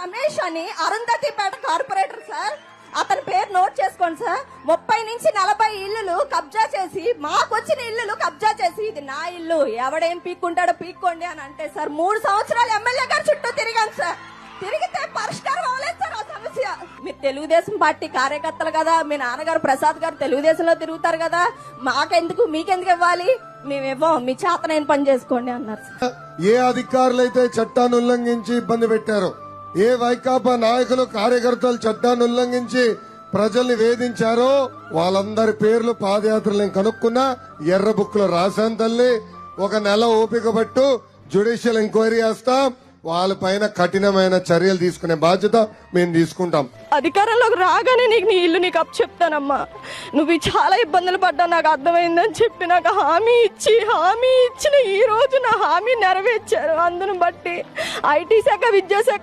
రమేష్ అని Arundhatipeta corporator sir, అతని పేరు నోట్ చేసుకోండి సార్. 30 నుంచి 40 ఇల్లులు కబ్జా చేసి, మాకు వచ్చిన ఇల్లులు కబ్జా చేసి, ఇది నా ఇల్లు, ఎవడేం పీక్కుంటాడో పీక్కోండి అని అంటే సార్ 3 సంవత్సరాలు ఎమ్మెల్యే గారు చుట్టూ తిరిగాను సార్. తిరిగితే పరిష్కారం అవ్వలేదు సార్ ఆ సమస్య. మీరు తెలుగుదేశం పార్టీ కార్యకర్తలు కదా, మీ నాన్నగారు ప్రసాద్ గారు తెలుగుదేశంలో తిరుగుతారు కదా, మాకెందుకు మీకెందుకు ఇవ్వాలి, మేమేమో మీ చేతనైన పని చేసుకోండి అన్నారు సార్. ఏ అధికారులు అయితే చట్టాన్ని ఉల్లంఘించి ఇబ్బంది పెట్టారో, ఏ వైకాపా నాయకులు కార్యకర్తలు చట్టాన్ని ఉల్లంఘించి ప్రజల్ని వేధించారో వాళ్ళందరి పేర్లు పాదయాత్రలు నేను కనుక్కున్నా, ఎర్ర బుక్ లో రాశాను తల్లి. 1 నెల ఓపిక పట్టు, జ్యుడిషియల్ ఎంక్వైరీ చేస్తాం, వాళ్ళపైన కఠినమైన చర్యలు తీసుకునే బాధ్యత మేము తీసుకుంటాం. అధికారంలోకి రాగానే నీ ఇల్లు నీకు అప్పు చెప్తానమ్మా, నువ్వు చాలా ఇబ్బందులు పడ్డావు నాకు అర్థమైందని చెప్పి నాకు హామీ ఇచ్చిన ఈ రోజు నా హామీ నెరవేర్చారు. అందును బట్టి ఐటీ శాఖ, విద్యాశాఖ